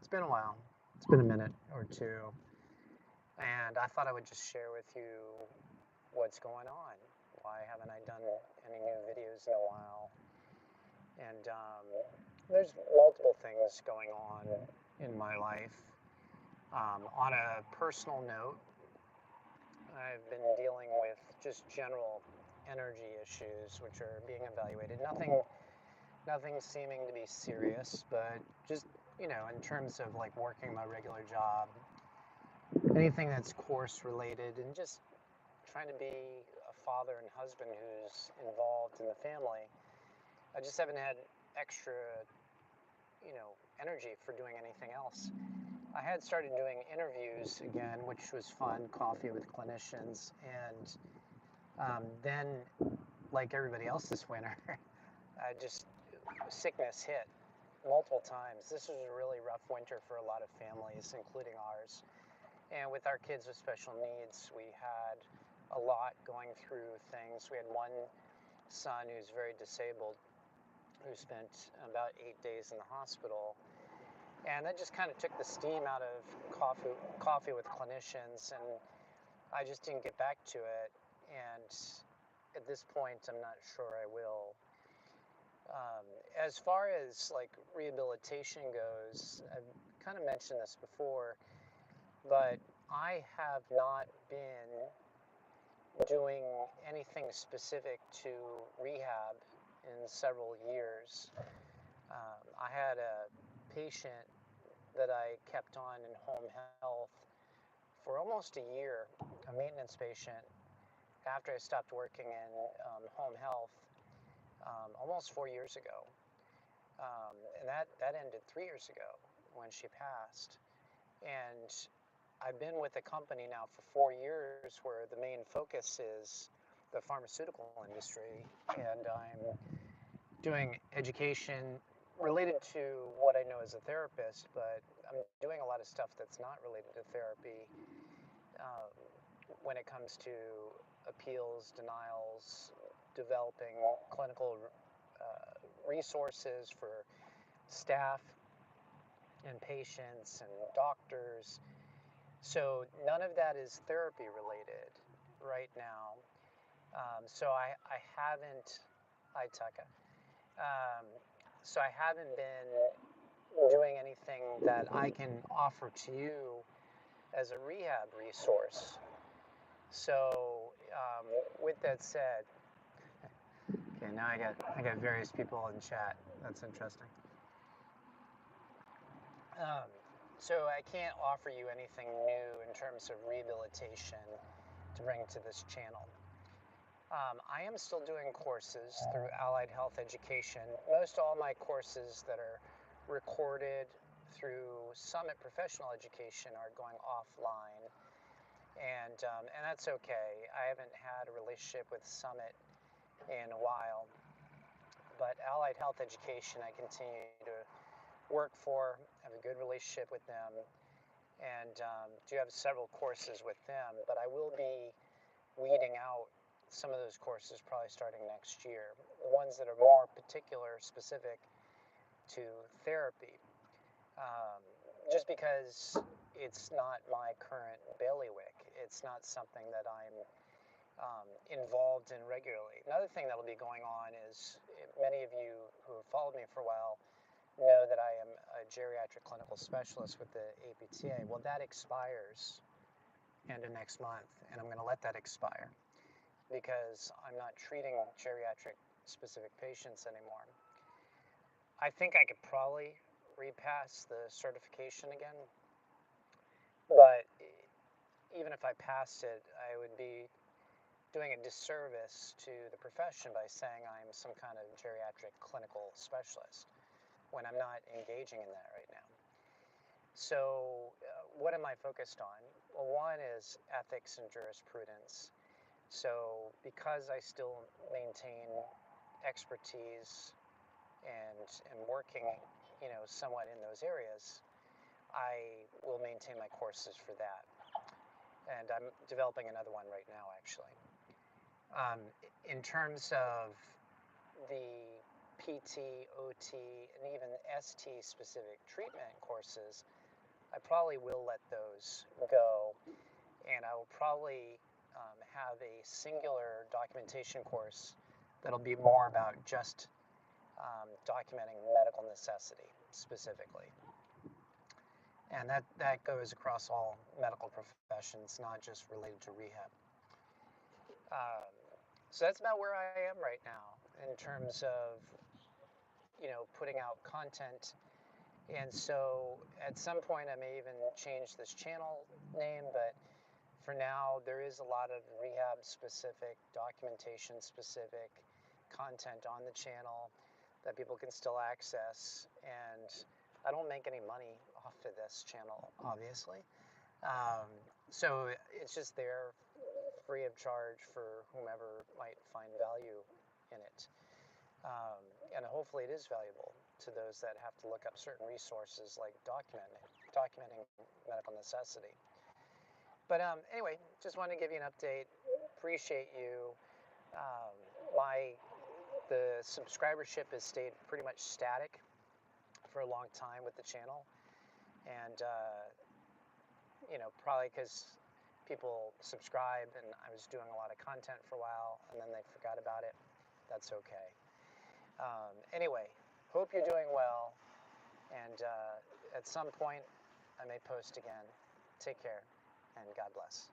It's been a while. It's been a minute or two, and I thought I would just share with you what's going on. Why haven't I done any new videos in a while? And there's multiple things going on in my life. On a personal note, I've been dealing with just general energy issues, which are being evaluated. Nothing seeming to be serious, but just in terms of like working my regular job, anything that's course related, and just trying to be a father and husband who's involved in the family. I just haven't had extra, energy for doing anything else. I had started doing interviews again, which was fun, coffee with clinicians, and then, like everybody else this winter, just sickness hit multiple times. This was a really rough winter for a lot of families, including ours. And with our kids with special needs, we had a lot going through things. We had one son who's very disabled, who spent about 8 days in the hospital. And that just kind of took the steam out of coffee with clinicians, and I just didn't get back to it. And at this point, I'm not sure I will. As far as like rehabilitation goes, I've kind of mentioned this before, but I have not been doing anything specific to rehab in several years. I had a patient that I kept on in home health for almost a year, a maintenance patient, after I stopped working in home health almost 4 years ago. And that ended 3 years ago when she passed. And I've been with the company now for 4 years where the main focus is the pharmaceutical industry, and I'm doing education related to what I know as a therapist, but I'm doing a lot of stuff that's not related to therapy uh, when it comes to appeals, denials, developing clinical resources for staff and patients and doctors. So none of that is therapy related right now. So I haven't, hi Taka. Um, so I haven't been doing anything that I can offer to you as a rehab resource. So with that said, okay, now I got various people in chat. That's interesting. Um, so I can't offer you anything new in terms of rehabilitation to bring to this channel. I am still doing courses through Allied Health Education. Most all my courses that are recorded through Summit Professional Education are going offline, and that's okay. I haven't had a relationship with Summit in a while, but Allied Health Education I continue to work for, have a good relationship with them, and do have several courses with them, but I will be weeding out some of those courses probably starting next year, the ones that are more particular, specific to therapy, um, just because it's not my current bailiwick. It's not something that I'm involved in regularly. Another thing that will be going on is many of you who have followed me for a while know that I am a geriatric clinical specialist with the APTA. Well, that expires end of next month, and I'm going to let that expire because I'm not treating geriatric specific patients anymore. I think I could probably repass the certification again, but even if I passed it, I would be doing a disservice to the profession by saying I'm some kind of geriatric clinical specialist when I'm not engaging in that right now. So what am I focused on? Well, one is ethics and jurisprudence. So because I still maintain expertise and am working, somewhat in those areas, I will maintain my courses for that. And I'm developing another one right now, actually. In terms of the PT, OT, and even ST specific treatment courses, I probably will let those go, and I will probably have a singular documentation course that'll be more about just documenting medical necessity specifically. And that goes across all medical professions, not just related to rehab. Um, so that's about where I am right now in terms of, putting out content. And so at some point I may even change this channel name, but for now there is a lot of rehab specific, documentation specific content on the channel that people can still access. And I don't make any money off of this channel, obviously. Um, so it's just there free of charge for whomever might find value in it. And hopefully it is valuable to those that have to look up certain resources like documenting medical necessity. But anyway, just wanted to give you an update. Appreciate you. Um, the subscribership has stayed pretty much static for a long time with the channel, and probably because people subscribed and I was doing a lot of content for a while and then they forgot about it. That's okay. Anyway, hope you're doing well, and at some point I may post again. Take care, and God bless.